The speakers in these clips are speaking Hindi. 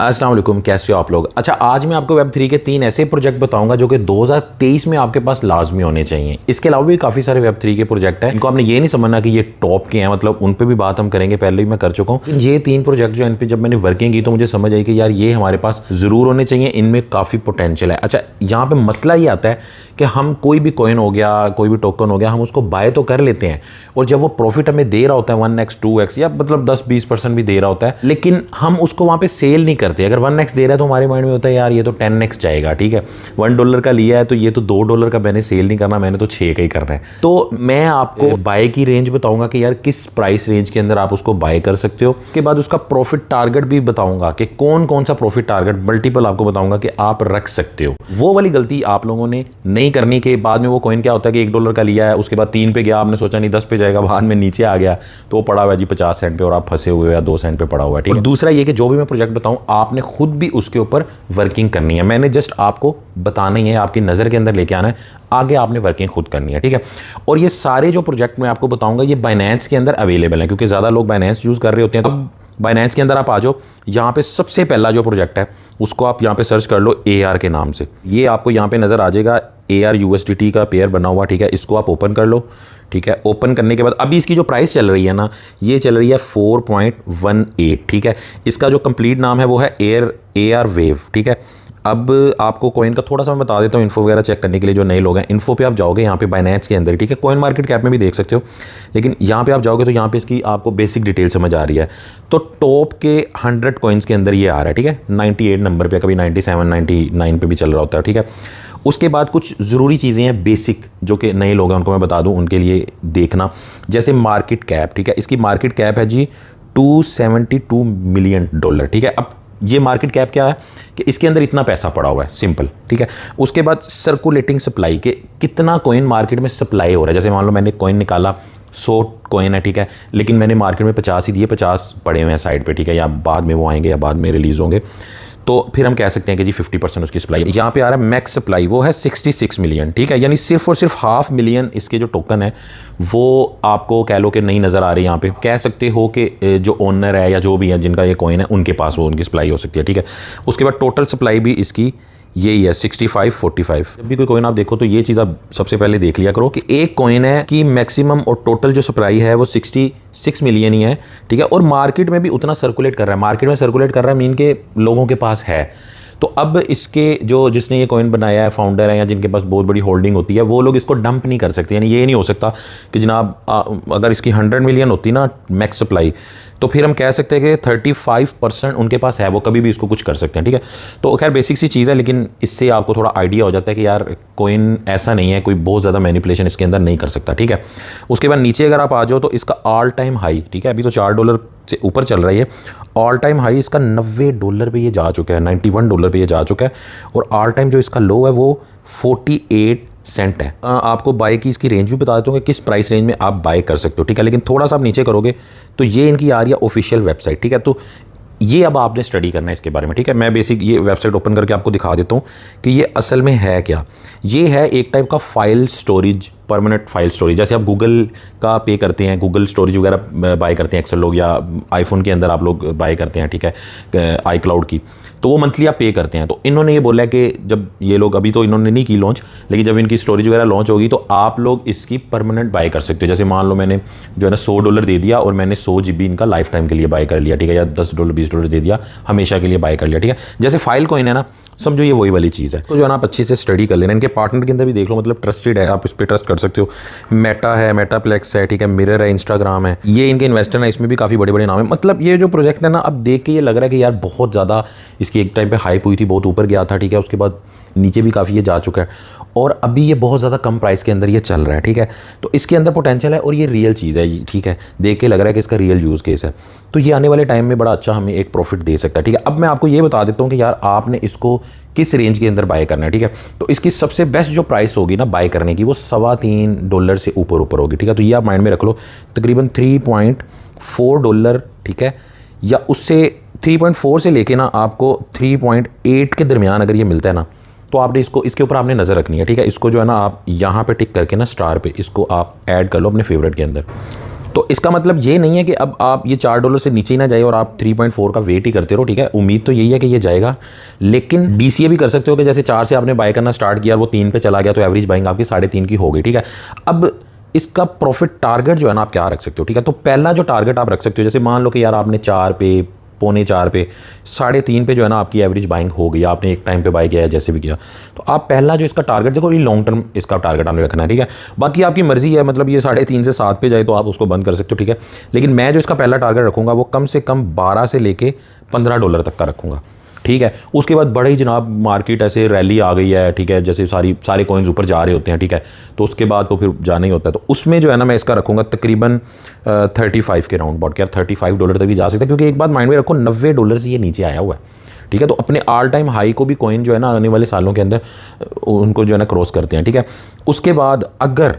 अस्सलाम वालेकुम, कैसे हो आप लोग। अच्छा, आज मैं आपको वेब3 के 3 ऐसे प्रोजेक्ट बताऊंगा जो कि 2023 में आपके पास लाजमी होने चाहिए। इसके अलावा भी काफ़ी सारे वेब3 के प्रोजेक्ट हैं, इनको आपने ये नहीं समझना कि ये टॉप के हैं, मतलब उन पे भी बात हम करेंगे, पहले ही मैं कर चुका हूँ। ये 3 प्रोजेक्ट जो इन पे जब मैंने वर्किंग की तो मुझे समझ आई कि यार ये हमारे पास ज़रूर होने चाहिए, इनमें काफ़ी पोटेंशियल है। अच्छा, यहाँ पर मसला ये आता है कि हम कोई भी कॉइन हो गया, कोई भी टोकन हो गया, हम उसको बाय तो कर लेते हैं और जब वो प्रॉफिट हमें दे रहा होता है 1x 2x या मतलब 10-20% भी दे रहा होता है, लेकिन हम उसको वहाँ पे सेल नहीं करते। अगर 1x दे रहा है तो हमारे माइंड में होता है यार ये तो 10x जाएगा, ठीक है, $1 का लिया है तो ये तो $2 का मैंने सेल नहीं करना, मैंने तो 6 का ही करना है। तो मैं आपको बाय की रेंज बताऊंगा कि यार किस प्राइस रेंज के अंदर आप उसको बाय कर सकते हो। उसके बाद उसका प्रॉफिट टारगेट भी बताऊंगा कि कौन कौन सा प्रॉफिट टारगेट मल्टीपल आपको बताऊंगा कि आप रख सकते हो। वो वाली गलती आप लोगों ने नहीं करनी कि बाद में वो कॉइन क्या होता है कि $1 का लिया है, उसके बाद 3 पे गया, आपने सोचा नहीं 10 पे जाएगा, बाद में नीचे आ गया तो वो पड़ा हुआ है जी 50 सेंट पे और आप फंसे हुए हो या 2 सेंट पे पड़ा हुआ है, ठीक है। दूसरा ये कि जो भी मैं प्रोजेक्ट बताऊं आपने खुद भी उसके ऊपर वर्किंग करनी है, मैंने जस्ट आपको बताना ही है, आपकी नज़र के अंदर लेके आना है, आगे आपने वर्किंग खुद करनी है, ठीक है। और ये सारे जो प्रोजेक्ट मैं आपको बताऊंगा ये बाइनेंस के अंदर अवेलेबल है, क्योंकि ज़्यादा लोग बाइनेंस यूज़ कर रहे होते हैं। तो बाइनेंस के अंदर आप आ जाओ, यहाँ पे सबसे पहला जो प्रोजेक्ट है उसको आप यहाँ पे सर्च कर लो AR के नाम से। ये आपको यहाँ पे नज़र आ जाएगा, AR USDT का पेयर बना हुआ, ठीक है। इसको आप ओपन कर लो, ठीक है। ओपन करने के बाद अभी इसकी जो प्राइस चल रही है ना, ये चल रही है 4.18, ठीक है। इसका जो कंप्लीट नाम है वो है AR वेव, ठीक है। अब आपको कॉइन का थोड़ा सा मैं बता देता हूँ इन्फो वगैरह चेक करने के लिए, जो नए लोग हैं इन्फो पे आप जाओगे यहाँ पे बाइनेंस के अंदर, ठीक है। कॉइन मार्केट कैप में भी देख सकते हो, लेकिन यहाँ पे आप जाओगे तो यहाँ पे इसकी आपको बेसिक डिटेल समझ आ रही है। तो टॉप के 100 कॉइन्स के अंदर ये आ रहा है, ठीक है। 98 नंबर पे, कभी 97 99 पे भी चल रहा होता है, ठीक है। उसके बाद कुछ ज़रूरी चीज़ें हैं बेसिक जो कि नए लोग हैं उनको मैं बता दूं, उनके लिए देखना, जैसे मार्केट कैप, ठीक है। इसकी मार्केट कैप है जी $272 मिलियन, ठीक है। अब ये मार्केट कैप क्या है कि इसके अंदर इतना पैसा पड़ा हुआ है, सिंपल, ठीक है। उसके बाद सर्कुलेटिंग सप्लाई के कितना कॉइन मार्केट में सप्लाई हो रहा है। जैसे मान लो मैंने कॉइन निकाला 100 कॉइन है, ठीक है, लेकिन मैंने मार्केट में 50 ही दिए, 50 पड़े हुए हैं साइड पे, ठीक है, या बाद में वो आएंगे या बाद में रिलीज़ होंगे, तो फिर हम कह सकते हैं कि जी 50% उसकी सप्लाई। यहाँ पे आ रहा है मैक्स सप्लाई, वो है 66 मिलियन, ठीक है। यानी सिर्फ और सिर्फ 500 मिलियन इसके जो टोकन है वो आपको कह लो कि नहीं नज़र आ रही। यहाँ पे कह सकते हो कि जो ओनर है या जो भी है जिनका ये कॉइन है उनके पास वो उनकी सप्लाई हो सकती है, ठीक है। उसके बाद टोटल सप्लाई भी इसकी यही है 65-45। जब भी कोई कॉइन आप देखो तो ये चीज़ आप सबसे पहले देख लिया करो कि एक कॉइन है कि मैक्सिमम और टोटल जो सप्लाई है वो 66 मिलियन ही है, ठीक है। और मार्केट में भी उतना सर्कुलेट कर रहा है, मार्केट में सर्कुलेट कर रहा है मीन के लोगों के पास है। तो अब इसके जो जिसने ये कॉइन बनाया है, फाउंडर है या जिनके पास बहुत बड़ी होल्डिंग होती है, वो लोग इसको डंप नहीं कर सकते। यानी ये नहीं हो सकता कि जनाब अगर इसकी 100 मिलियन होती ना मैक्स सप्लाई, तो फिर हम कह सकते हैं कि 35% उनके पास है, वो कभी भी इसको कुछ कर सकते हैं, ठीक है। तो खैर बेसिक सी चीज़ है, लेकिन इससे आपको थोड़ा आइडिया हो जाता है कि यार कॉइन ऐसा नहीं है, कोई बहुत ज़्यादा मैनिपुलेशन इसके अंदर नहीं कर सकता, ठीक है। उसके बाद नीचे अगर आप आ जाओ तो इसका ऑल टाइम हाई, ठीक है, अभी तो $4 से ऊपर चल रही है, ऑल टाइम हाई इसका $90 पे ये जा चुका है, $91 पे ये जा चुका है। और ऑल टाइम जो इसका लो है वो 48 सेंट है। आपको बाय की इसकी रेंज भी बता देता हूँ कि किस प्राइस रेंज में आप बाय कर सकते हो, ठीक है। लेकिन थोड़ा सा आप नीचे करोगे तो ये इनकी आ रही है ऑफिशियल वेबसाइट, ठीक है। तो ये अब आपने स्टडी करना है इसके बारे में, ठीक है। मैं बेसिक ये वेबसाइट ओपन करके आपको दिखा देता हूँ कि ये असल में है क्या। ये है एक टाइप का file storage, permanent file storage. जैसे आप गूगल का पे करते हैं, गूगल स्टोरेज वगैरह बाय करते हैं अक्सर लोग, या आईफोन के अंदर आप लोग बाय करते हैं, ठीक है, iCloud की, तो वो मंथली आप पे करते हैं। तो इन्होंने ये बोला है कि जब ये लोग, अभी तो इन्होंने नहीं की लॉन्च, लेकिन जब इनकी स्टोरेज वगैरह लॉन्च होगी तो आप लोग इसकी परमानेंट बाय कर सकते हो। जैसे मान लो मैंने जो है ना $100 दे दिया और मैंने 100 GB इनका लाइफ टाइम के लिए बाय कर लिया, ठीक है, या $10 $20 दे दिया, हमेशा के लिए बाय कर लिया, ठीक है। जैसे फाइल कॉइन है ना, समझो ये वही वाली चीज़ है। तो जो है ना आप अच्छे से स्टडी कर लेना, इनके पार्टनर के अंदर भी देख लो, मतलब ट्रस्टेड है, आप इस पर ट्रस्ट कर सकते हो। मेटा है, मेटाप्लेक्स है, ठीक है, मिरर है, इंस्टाग्राम है, ये इनके इन्वेस्टर है, इसमें भी काफ़ी बड़े बड़े नाम है। मतलब ये जो प्रोजेक्ट है ना, अब देख के ये लग रहा है कि यार बहुत ज़्यादा इसकी एक टाइम पे हाइप हुई थी, बहुत ऊपर गया था, ठीक है। उसके बाद नीचे भी काफ़ी ये जा चुका है और अभी ये बहुत ज़्यादा कम प्राइस के अंदर ये चल रहा है, ठीक है। तो इसके अंदर पोटेंशियल है और ये रियल चीज़ है, ठीक है, देख के लग रहा है कि इसका रियल यूज़ केस है। तो ये आने वाले टाइम में बड़ा अच्छा हमें एक प्रॉफिट दे सकता है, ठीक है। अब मैं आपको ये बता देता हूँ कि यार आपने इसको किस रेंज के अंदर बाय करना है, ठीक है। तो इसकी सबसे बेस्ट जो प्राइस होगी ना बाय करने की, वो $3.25 से ऊपर होगी, ठीक है। तो ये आप माइंड में रख लो, तकरीबन $3.4, ठीक है, या उससे 3.4 से लेके ना आपको 3.8 के दरमियान अगर ये मिलता है ना, तो आपने इसको, इसके ऊपर आपने नज़र रखनी है, ठीक है। इसको जो है ना आप यहाँ पे टिक करके ना स्टार पे इसको आप ऐड कर लो अपने फेवरेट के अंदर। तो इसका मतलब ये नहीं है कि अब आप ये $4 से नीचे ही ना जाए और आप 3.4 का वेट ही करते रहो, ठीक है। उम्मीद तो यही है कि ये जाएगा, लेकिन DCA भी कर सकते हो कि जैसे 4 से आपने बाय करना स्टार्ट किया और वो 3 पे चला गया तो एवरेज बाइंग आपकी 3.5 की हो गई, ठीक है। अब इसका प्रॉफिट टारगेट जो है ना आप क्या रख सकते हो, ठीक है। तो पहला जो टारगेट आप रख सकते हो, जैसे मान लो कि यार आपने 4 पे, पौने 4 पे, 3.5 पे जो है ना आपकी एवरेज बाइंग हो गई, आपने एक टाइम पे बाय किया है जैसे भी किया, तो आप पहला जो इसका टारगेट देखो, ये लॉन्ग टर्म इसका टारगेट आपने रखना है, ठीक है। बाकी आपकी मर्जी है, मतलब ये 3.5 से 7 पे जाए तो आप उसको बंद कर सकते हो, ठीक है। लेकिन मैं जो इसका पहला टारगेट रखूँगा वो कम से कम 12 से लेके $15 तक का रखूँगा, ठीक है। उसके बाद बड़े ही जनाब मार्केट ऐसे रैली आ गई है, ठीक है, जैसे सारे कॉइन्स ऊपर जा रहे होते हैं, ठीक है, तो उसके बाद तो फिर जाना ही होता है। तो उसमें जो है ना मैं इसका रखूँगा तकरीबन 35 के राउंड अबाउट, यार $35 तक भी जा सकता है, क्योंकि एक बात माइंड में रखो, $90 से ये नीचे आया हुआ है, ठीक है। तो अपने ऑल टाइम हाई को भी कॉइन जो है ना आने वाले सालों के अंदर उनको जो है ना क्रॉस करते हैं, ठीक है। उसके बाद अगर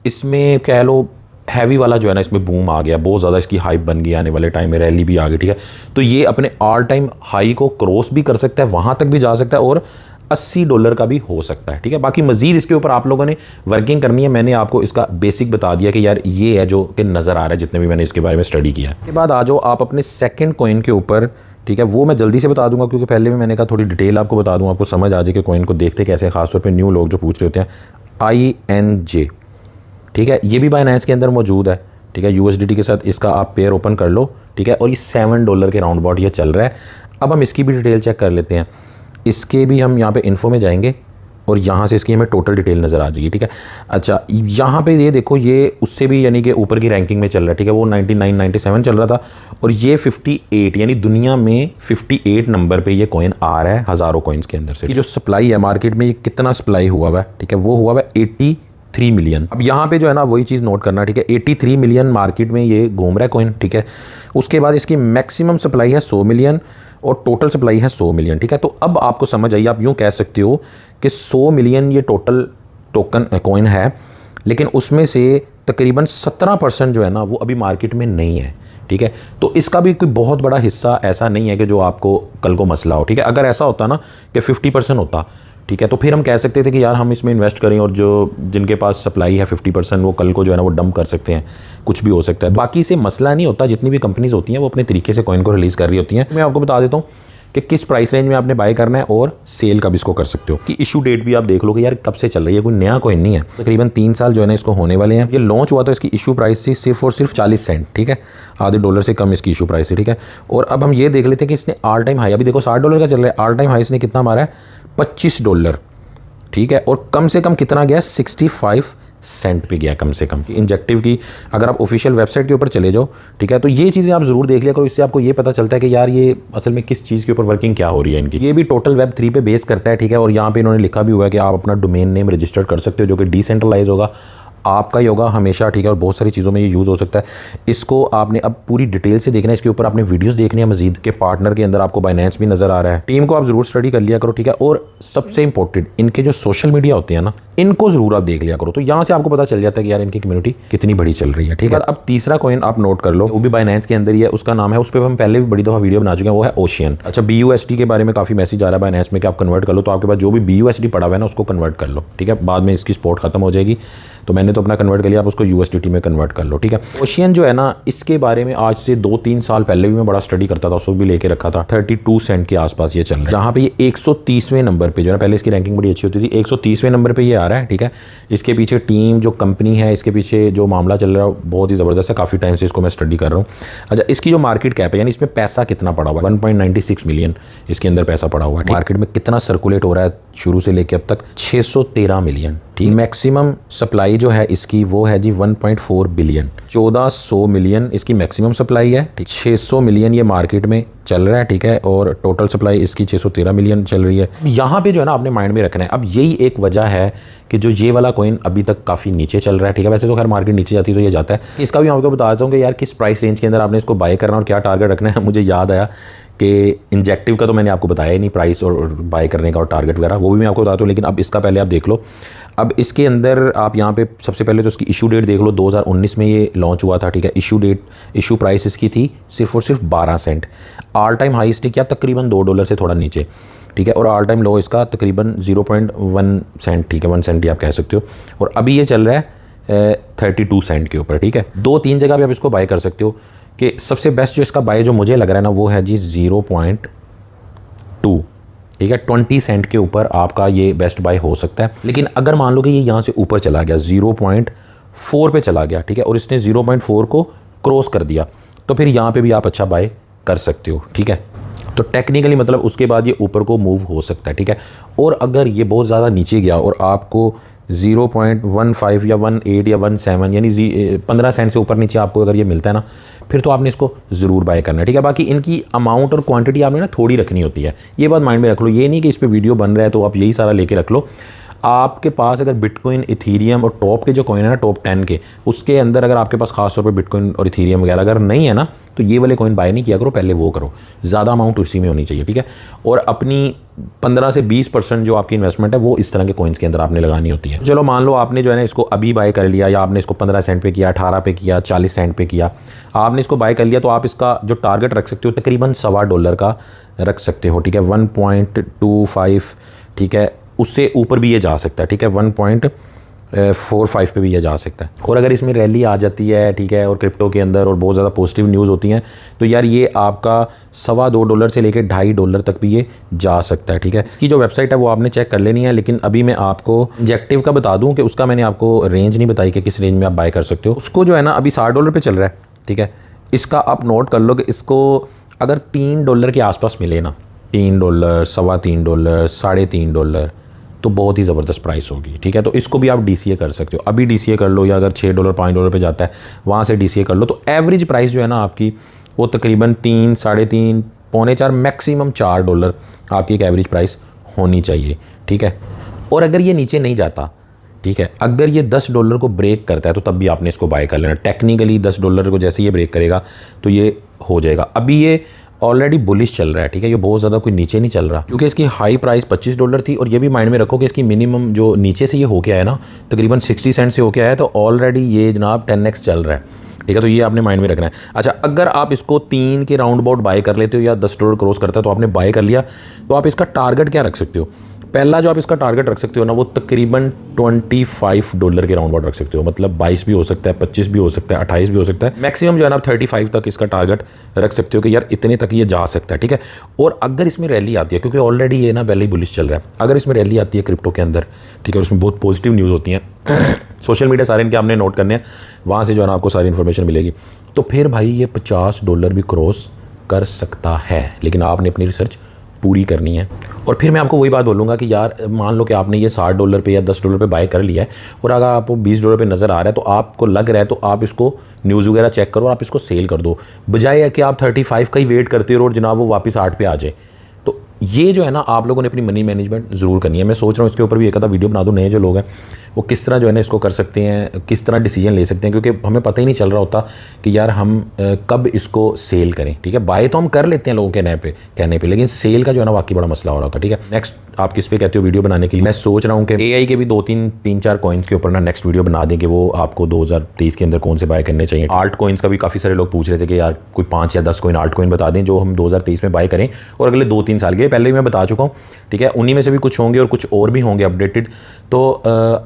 इसमें कह लो हैवी वाला जो है ना इसमें बूम आ गया, बहुत ज़्यादा इसकी हाइप बन गई, आने वाले टाइम में रैली भी आ गई, ठीक है, तो ये अपने ऑल टाइम हाई को क्रॉस भी कर सकता है, वहाँ तक भी जा सकता है और $80 का भी हो सकता है, ठीक है। बाकी मजीद इसके ऊपर आप लोगों ने वर्किंग करनी है। मैंने आपको इसका बेसिक बता दिया कि यार ये है जो कि नज़र आ रहा है जितने भी मैंने इसके बारे में स्टडी किया है। उसके बाद आ जाओ आप अपने सेकेंड कॉइन के ऊपर, ठीक है। वो मैं जल्दी से बता दूंगा क्योंकि पहले में मैंने कहा थोड़ी डिटेल आपको बता दूँ, आपको समझ आ जाए कि कॉइन को देखते कैसे, खासतौर पर न्यू लोग जो पूछ रहे होते हैं। INJ, ठीक है, ये भी बाइनेंस के अंदर मौजूद है, ठीक है। USDT के साथ इसका आप पेयर ओपन कर लो, ठीक है, और ये $7 के राउंड अबाउट ये चल रहा है। अब हम इसकी भी डिटेल चेक कर लेते हैं। इसके भी हम यहाँ पे इन्फो में जाएंगे और यहाँ से इसकी हमें टोटल डिटेल नज़र आ जाएगी, ठीक है। अच्छा, यहाँ पे ये देखो, ये उससे भी यानी कि ऊपर की रैंकिंग में चल रहा है, ठीक है। वो 99, 97 चल रहा था और ये 58, यानी दुनिया में 58 नंबर पे ये कॉइन आ रहा है हज़ारों कॉइन्स के अंदर से। जो सप्लाई है मार्केट में, ये कितना सप्लाई हुआ हुआ है, ठीक है, वो हुआ हुआ है 83 मिलियन। अब यहाँ पे जो है ना वही चीज़ नोट करना, ठीक है, 83 मिलियन मार्केट में ये घूम रहा है कॉइन, ठीक है। उसके बाद इसकी मैक्सिमम सप्लाई है 100 मिलियन और टोटल सप्लाई है 100 मिलियन, ठीक है। तो अब आपको समझ आइए, आप यूँ कह सकते हो कि 100 मिलियन ये टोटल टोकन कॉइन है, लेकिन उसमें से तकरीबन 17% जो है ना वो अभी मार्केट में नहीं है, ठीक है। तो इसका भी कोई बहुत बड़ा हिस्सा ऐसा नहीं है कि जो आपको कल को मसला हो, ठीक है। अगर ऐसा होता ना कि 50% होता, ठीक है, तो फिर हम कह सकते थे कि यार हम इसमें इन्वेस्ट करें और जो जिनके पास सप्लाई है 50% वो कल को जो है ना वो डंप कर सकते हैं, कुछ भी हो सकता है। बाकी से मसला नहीं होता, जितनी भी कंपनीज होती हैं वो अपने तरीके से कॉइन को रिलीज़ कर रही होती हैं। मैं आपको बता देता हूँ कि किस प्राइस रेंज में आपने बाय करना है और सेल कब इसको कर सकते हो। कि इशू डेट भी आप देख लो कि यार कब से चल रही है, कोई नया कॉइन नहीं है, तकरीबन 3 साल जो है ना इसको होने वाले हैं। ये लॉन्च हुआ तो इसकी इशू प्राइस थी सिर्फ और सिर्फ 40 सेंट, ठीक है, आधे डॉलर से कम इसकी इशू प्राइस है, ठीक है। और अब हम ये देख लेते हैं कि इसने ऑल टाइम हाई, अभी देखो $60 का चल रहा है, ऑल टाइम हाई इसने कितना मारा है, $25, ठीक है। और कम से कम कितना गया, 65 सेंट पे गया कम से कम। इंजेक्टिव की अगर आप ऑफिशियल वेबसाइट के ऊपर चले जाओ, ठीक है, तो ये चीज़ें आप ज़रूर देख लिया करो, इससे आपको ये पता चलता है कि यार ये असल में किस चीज़ के ऊपर वर्किंग क्या हो रही है इनकी। ये भी टोटल वेब 3 पे बेस करता है, ठीक है। और यहाँ पे इन्होंने लिखा भी हुआ है कि आप अपना डोमेन नेम रजिस्टर कर सकते हो, जो कि डिसेंट्रलाइज होगा, आपका ही होगा हमेशा, ठीक है। और बहुत सारी चीज़ों में ये यूज़ हो सकता है। इसको आपने अब पूरी डिटेल से देखना है, इसके ऊपर आपने वीडियोस देखनी है मजीद के पार्टनर के अंदर आपको बाइनेंस भी नज़र आ रहा है। टीम को आप ज़रूर स्टडी कर लिया करो, ठीक है। और सबसे इंपॉर्टेंट इनके जो सोशल मीडिया होते हैं ना, इनको ज़रूर आप देख लिया करो, तो यहाँ से आपको पता चल जाता है कि यार इनकी कम्युनिटी कितनी बड़ी चल रही है, ठीक है। अब तीसरा कॉइन आप नोट कर लो, वो भी बाइनेंस के अंदर ही है, उसका नाम है, उस पर हम पहले भी बड़ी दफ़ा वीडियो बना चुके हैं, वो है ओशियन। अच्छा, BUSD के बारे में काफ़ी मैसेज आ रहा है बाइनेंस में कि आप कन्वर्ट कर लो, तो आपके पास जो भी BUSD पड़ा हुआ है ना उसको कन्वर्ट कर लो, ठीक है। बाद में इसकी सपोर्ट खत्म हो जाएगी, तो मैंने तो अपना कन्वर्ट कर लिया, आप उसको USDT में कन्वर्ट कर लो, ठीक है। ओशियन जो है ना, इसके बारे में आज से 2-3 साल पहले भी मैं बड़ा स्टडी करता था, उसको भी लेके रखा था। 32 सेंट के आसपास ये चल रहा है, जहाँ पे ये 130वें नंबर पे जो है, पहले इसकी रैंकिंग बड़ी अच्छी होती थी, 130वें नंबर पे ये आ रहा है, ठीक है। इसके पीछे टीम जो कंपनी है, इसके पीछे जो मामला चल रहा है बहुत ही ज़बरदस्त है, काफ़ी टाइम से इसको मैं स्टडी कर रहा हूँ। अच्छा, इसकी जो मार्केट कैप है, यानी इसमें पैसा कितना पड़ा हुआ है, 1.96 मिलियन इसके अंदर पैसा पड़ा हुआ है। मार्केट में कितना सर्कुलेट हो रहा है शुरू से लेकर अब तक, 613 मिलियन, ठीक। मैक्सिमम सप्लाई जो है इसकी वो है जी 1.4 बिलियन, 1400 मिलियन इसकी मैक्सिमम सप्लाई है, ठीक। 600 मिलियन ये मार्केट में चल रहा है, ठीक है। और टोटल सप्लाई इसकी 613 मिलियन चल रही है। यहाँ पे जो है ना आपने माइंड में रखना है, अब यही एक वजह है कि जो ये वाला कॉइन अभी तक काफ़ी नीचे चल रहा है, ठीक है। वैसे तो खैर मार्केट नीचे जाती है तो ये जाता है। इसका भी मैं आपको बता देता हूँ कि यार किस प्राइस रेंज के अंदर आपने इसको बाय करना और क्या टारगेट रखना है। मुझे याद आया कि इंजेक्टिव का तो मैंने आपको बताया ही नहीं, प्राइस और बाय करने का और टारगेट वगैरह, वो भी मैं आपको बताता हूँ। लेकिन अब इसका पहले आप देख लो। अब इसके अंदर आप यहाँ पे सबसे पहले तो इसकी इशू डेट देख लो, 2019 में ये लॉन्च हुआ था, ठीक है। इशू प्राइस इसकी थी सिर्फ और सिर्फ 12 सेंट। ऑल टाइम हाई इसने किया तकरीबन $2 से थोड़ा नीचे, ठीक है। और ऑल टाइम लो इसका तकरीबन 0.1 सेंट, ठीक है, 1 सेंट ही आप कह सकते हो। और अभी ये चल रहा है 32 सेंट के ऊपर, ठीक है। 2-3 जगह पे आप इसको बाय कर सकते हो कि सबसे बेस्ट जो इसका बाय जो मुझे लग रहा है ना वो है जी 0.2, ठीक है। 20 सेंट के ऊपर आपका ये बेस्ट बाय हो सकता है। लेकिन अगर मान लो कि ये यहाँ से ऊपर चला गया 0.4 पे चला गया, ठीक है, और इसने 0.4 को क्रॉस कर दिया, तो फिर यहाँ पे भी आप अच्छा बाय कर सकते हो, ठीक है। तो टेक्निकली मतलब उसके बाद ये ऊपर को मूव हो सकता है, ठीक है। और अगर ये बहुत ज़्यादा नीचे गया और आपको 0.15 या 18 या 17 यानी 15 सेंट से ऊपर नीचे आपको अगर ये मिलता है ना, फिर तो आपने इसको ज़रूर बाय करना है, ठीक है। बाकी इनकी अमाउंट और क्वांटिटी आपने ना थोड़ी रखनी होती है, ये बात माइंड में रख लो। ये नहीं कि इस पर वीडियो बन रहा है तो आप यही सारा लेके रख लो। आपके पास अगर बिटकॉइन, इथीरियम और टॉप के जो कॉइन है ना, टॉप 10 के, उसके अंदर अगर आपके पास खास तौर पे बिटकॉइन और इथीरियम वगैरह अगर नहीं है ना, तो ये वाले कॉइन बाय नहीं किया करो, पहले वो करो। ज़्यादा अमाउंट उसी में होनी चाहिए, ठीक है। और अपनी 15 से 20% जो आपकी इन्वेस्टमेंट है वो इस तरह के कॉइन्स के अंदर आपने लगानी होती है। चलो मान लो आपने जो है ना इसको अभी बाय कर लिया, या आपने इसको 15 सेंट पे किया, 18 पे किया, 40 सेंट पे किया, आपने इसको बाय कर लिया, तो आप इसका जो टारगेट रख सकते हो तकरीबन $1.25 का रख सकते हो, ठीक है। 1.25, ठीक है, उससे ऊपर भी ये जा सकता है, ठीक है। 1.45 पे भी ये जा सकता है। और अगर इसमें रैली आ जाती है, ठीक है, और क्रिप्टो के अंदर और बहुत ज़्यादा पॉजिटिव न्यूज़ होती हैं, तो यार ये आपका $2.25 से लेकर $2.50 तक भी ये जा सकता है, ठीक है। इसकी जो वेबसाइट है वो आपने चेक कर लेनी है। लेकिन अभी मैं आपको इंजेक्टिव का बता दूं कि उसका मैंने आपको रेंज नहीं बताई कि किस रेंज में आप बाय कर सकते हो। उसको जो है ना अभी $60 पे चल रहा है, ठीक है। इसका आप नोट कर लो कि इसको अगर $3 के आसपास मिले ना, $3, $3.25, $3.5, तो बहुत ही ज़बरदस्त प्राइस होगी, ठीक है। तो इसको भी आप DCA कर सकते हो, अभी DCA कर लो, या अगर $6, $5 पे जाता है वहाँ से DCA कर लो, तो एवरेज प्राइस जो है ना आपकी वो तकरीबन 3, 3.5, पौने 4, मैक्सिमम $4 आपकी एक एवरेज प्राइस होनी चाहिए, ठीक है। और अगर ये नीचे नहीं जाता, ठीक है, अगर ये $10 को ब्रेक करता है तो तब भी आपने इसको बाय कर लेना। टेक्निकली $10 को जैसे ये ब्रेक करेगा तो ये हो जाएगा। अभी ये ऑलरेडी बुलिश चल रहा है, ठीक है, ये बहुत ज़्यादा कोई नीचे नहीं चल रहा, क्योंकि इसकी हाई प्राइस $25 थी। और ये भी माइंड में रखो कि इसकी मिनिमम जो नीचे से ये होके आया ना, तकरीबन 60 सेंट से होके आया, तो ऑलरेडी ये जनाब 10x चल रहा है, ठीक है। तो ये आपने माइंड में रखना है। अच्छा, अगर आप इसको 3 के राउंड अबाउट बाय कर लेते हो या $10 क्रॉस करता है तो आपने बाय कर लिया, तो आप इसका टारगेट क्या रख सकते हो? पहला जो आप इसका टारगेट रख सकते हो ना, वो तकरीबन $25 के राउंड अबाउट रख सकते हो। मतलब 22 भी हो सकता है, 25 भी हो सकता है, 28 भी हो सकता है। मैक्सिमम जो है ना आप 35 तक इसका टारगेट रख सकते हो कि यार इतने तक ये जा सकता है, ठीक है। और अगर इसमें रैली आती है, क्योंकि ऑलरेडी ये ना पहले ही बुलिश चल रहा है, अगर इसमें रैली आती है क्रिप्टो के अंदर, ठीक है, उसमें बहुत पॉजिटिव न्यूज़ होती हैं, सोशल मीडिया सारे इनके आपने नोट करने हैं, वहाँ से जो है ना आपको सारी इन्फॉर्मेशन मिलेगी। तो फिर भाई ये $50 भी क्रॉस कर सकता है, लेकिन आपने अपनी रिसर्च पूरी करनी है। और फिर मैं आपको वही बात बोलूँगा कि यार मान लो कि आपने ये $60 पे या $10 पे बाय कर लिया है, और अगर आपको $20 पे नज़र आ रहा है, तो आपको लग रहा है, तो आप इसको न्यूज़ वगैरह चेक करो और आप इसको सेल कर दो, बजाय कि आप 35 का ही वेट करते रहो और जनाब वो वापस 8 पे आ जाए। तो ये जो है ना आप लोगों ने अपनी मनी मैनेजमेंट ज़रूर करनी है। मैं सोच रहा हूँ इसके ऊपर भी एक आधा वीडियो बना दूँ। नए जो लोग हैं वो किस तरह जो है ना इसको कर सकते हैं, किस तरह डिसीजन ले सकते हैं, क्योंकि हमें पता ही नहीं चल रहा होता कि यार हम कब इसको सेल करें, ठीक है। बाय तो हम कर लेते हैं लोगों के कहने पे, लेकिन सेल का जो है ना वाकई बड़ा मसला हो रहा होता है, ठीक है। नेक्स्ट आप किस पे कहते हो वीडियो बनाने के लिए? मैं सोच रहा हूँ कि AI के भी 2-3-4 कॉइन्स के ऊपर ना नेक्स्ट वीडियो बना दें कि वो आपको 2023 के अंदर कौन से बाय करने चाहिए। आल्ट कॉइन्स का भी काफ़ी सारे लोग पूछ रहे थे कि यार कोई 5 या 10 कॉइन आल्ट कॉइन बता दें जो हम 2023 में बाय करें और अगले 2-3 साल के लिए। पहले भी मैं बता चुका हूँ, ठीक है। उन्हीं में से भी कुछ होंगे और कुछ और भी होंगे अपडेटेड। तो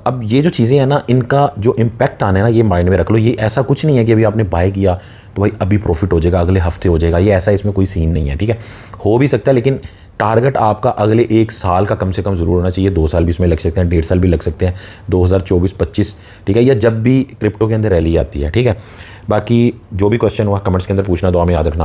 अब ये जो चीज़ें हैं ना, इनका जो इम्पैक्ट आना है ना, ये माइंड में रख लो। ये ऐसा कुछ नहीं है कि अभी आपने बाय किया तो भाई अभी प्रॉफिट हो जाएगा, अगले हफ्ते हो जाएगा, ये ऐसा इसमें कोई सीन नहीं है, ठीक है। हो भी सकता है, लेकिन टारगेट आपका अगले 1 साल का कम से कम ज़रूर होना चाहिए। 2 साल भी इसमें लग सकते हैं, 1.5 साल भी लग सकते हैं, 2024-25, ठीक है, या जब भी क्रिप्टो के अंदर रैली आती है, ठीक है। बाकी जो भी क्वेश्चन हुआ कमेंट्स के अंदर पूछना, दुआ में याद रखना।